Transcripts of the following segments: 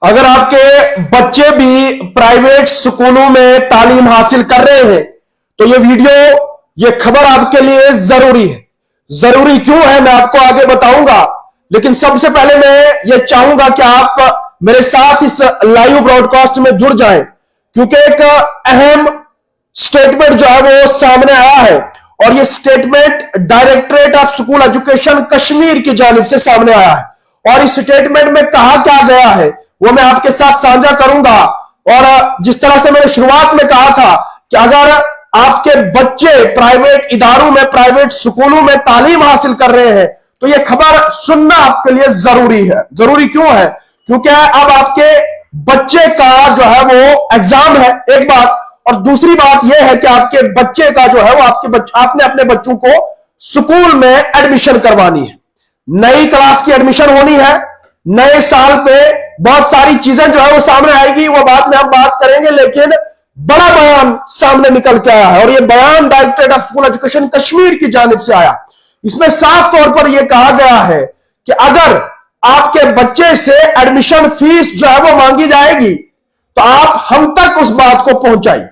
अगर आपके बच्चे भी प्राइवेट स्कूलों में तालीम हासिल कर रहे हैं तो ये वीडियो, ये खबर आपके लिए जरूरी है। जरूरी क्यों है मैं आपको आगे बताऊंगा, लेकिन सबसे पहले मैं ये चाहूंगा कि आप मेरे साथ इस लाइव ब्रॉडकास्ट में जुड़ जाएं, क्योंकि एक अहम स्टेटमेंट जो है वो सामने आया है और ये statement directorate of school education Kashmir की जानिब से सामने आया है। और इस स्टेटमेंट में कहा क्या गया है वो मैं आपके साथ साझा करूंगा। और जिस तरह से मैंने शुरुआत में कहा था कि अगर आपके बच्चे प्राइवेट इदारों में, प्राइवेट स्कूलों में तालीम हासिल कर रहे हैं तो यह खबर सुनना आपके लिए जरूरी है। जरूरी क्यों है? क्योंकि अब आपके बच्चे का जो है वो एग्जाम है, एक बात, और दूसरी बात यह है कि आपके बच्चे का जो है वो आपने अपने बच्चों को स्कूल में एडमिशन करवानी है, नई क्लास की एडमिशन होनी है। नए साल पे बहुत सारी चीजें जो है वो सामने आएगी, वो बाद में हम बात करेंगे, लेकिन बड़ा बयान सामने निकल के आया है और ये बयान directorate of school education Kashmir की जानिब से आया। इसमें साफ तौर पर यह कहा गया है कि अगर आपके बच्चे से एडमिशन फीस जो है वो मांगी जाएगी तो आप हम तक उस बात को पहुंचाइए।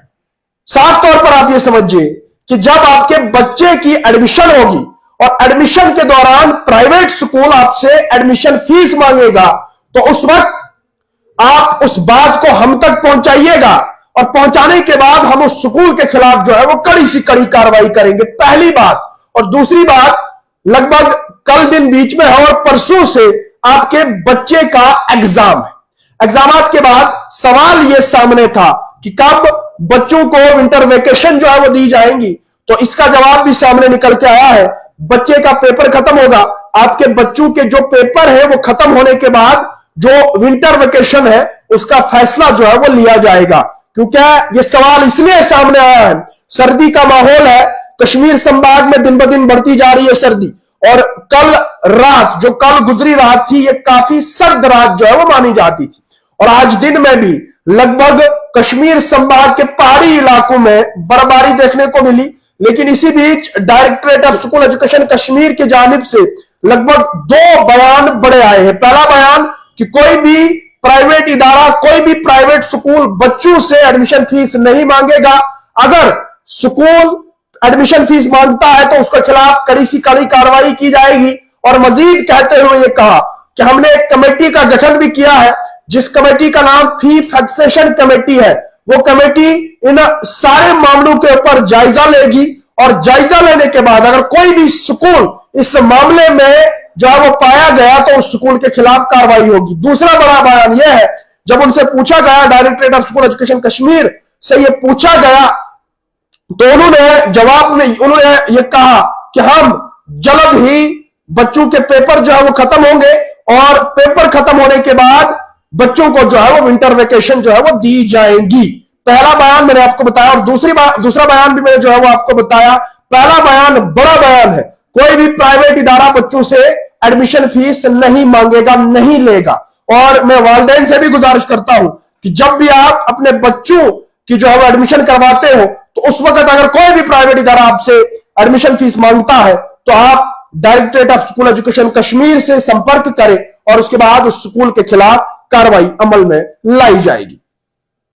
साफ तौर पर आप ये समझिए कि जब आपके बच्चे की एडमिशन होगी और एडमिशन के दौरान प्राइवेट स्कूल आपसे एडमिशन फीस मांगेगा तो उस वक्त आप उस बात को हम तक पहुंचाइएगा और पहुंचाने के बाद हम उस स्कूल के खिलाफ जो है वो कड़ी से कड़ी कार्रवाई करेंगे, पहली बात। और दूसरी बात, लगभग कल दिन बीच में है और परसों से आपके बच्चे का एग्जाम है। एग्जामात के बाद सवाल यह सामने था कि कब बच्चों को विंटर वेकेशन जो है वो दी जाएंगी, तो इसका जवाब भी सामने निकल के आया है। बच्चे का पेपर खत्म होगा, आपके बच्चों के जो पेपर है वो खत्म होने के बाद जो विंटर वेकेशन है उसका फैसला जो है वो लिया जाएगा। क्योंकि ये सवाल इसलिए सामने आया है, सर्दी का माहौल है, कश्मीर संभाग में दिन ब दिन बढ़ती जा रही है सर्दी, और कल रात जो कल गुजरी रात थी ये काफी सर्द रात जो है वो मानी जाती थी। और आज दिन में भी लगभग कश्मीर संभाग के पहाड़ी इलाकों में बर्फबारी देखने को मिली। लेकिन इसी बीच directorate of school education Kashmir की जानिब से लगभग 2 बयान बड़े आए हैं। पहला बयान कि कोई भी प्राइवेट इदारा, कोई भी प्राइवेट स्कूल बच्चों से एडमिशन फीस नहीं मांगेगा। अगर स्कूल एडमिशन फीस मांगता है तो उसके खिलाफ कड़ी से कड़ी कार्रवाई की जाएगी। और मजीद कहते हुए ये कहा कि हमने एक कमेटी का गठन भी किया है, जिस कमेटी का नाम फी फिक्सेशन कमेटी है। वो कमेटी इन सारे मामलों के ऊपर जायजा लेगी और जायजा लेने के बाद अगर कोई भी स्कूल इस मामले में जो है वो पाया गया तो उस स्कूल के खिलाफ कार्रवाई होगी। दूसरा बड़ा बयान यह है, जब उनसे पूछा गया, directorate of school education Kashmir से यह पूछा गया तो उन्होंने जवाब में उन्होंने यह कहा कि हम जल्द ही बच्चों के पेपर जो है वो खत्म होंगे और पेपर खत्म होने के बाद बच्चों को जो है वो विंटर वेकेशन जो है वो दी जाएंगी। पहला बयान मैंने आपको बताया और दूसरा बयान भी मैंने जो है वो आपको बताया। पहला बयान बड़ा बयान है, कोई भी प्राइवेट इदारा बच्चों से एडमिशन फीस नहीं मांगेगा, नहीं लेगा। और मैं वालिदैन से भी गुजारिश करता हूं कि जब भी आप अपने बच्चों की जो है वो एडमिशन करवाते हो तो उस वक्त अगर कोई भी प्राइवेट इदारा आपसे एडमिशन फीस मांगता है तो आप directorate of school education Kashmir से संपर्क करें और उसके बाद उस स्कूल के खिलाफ कार्रवाई अमल में लाई जाएगी।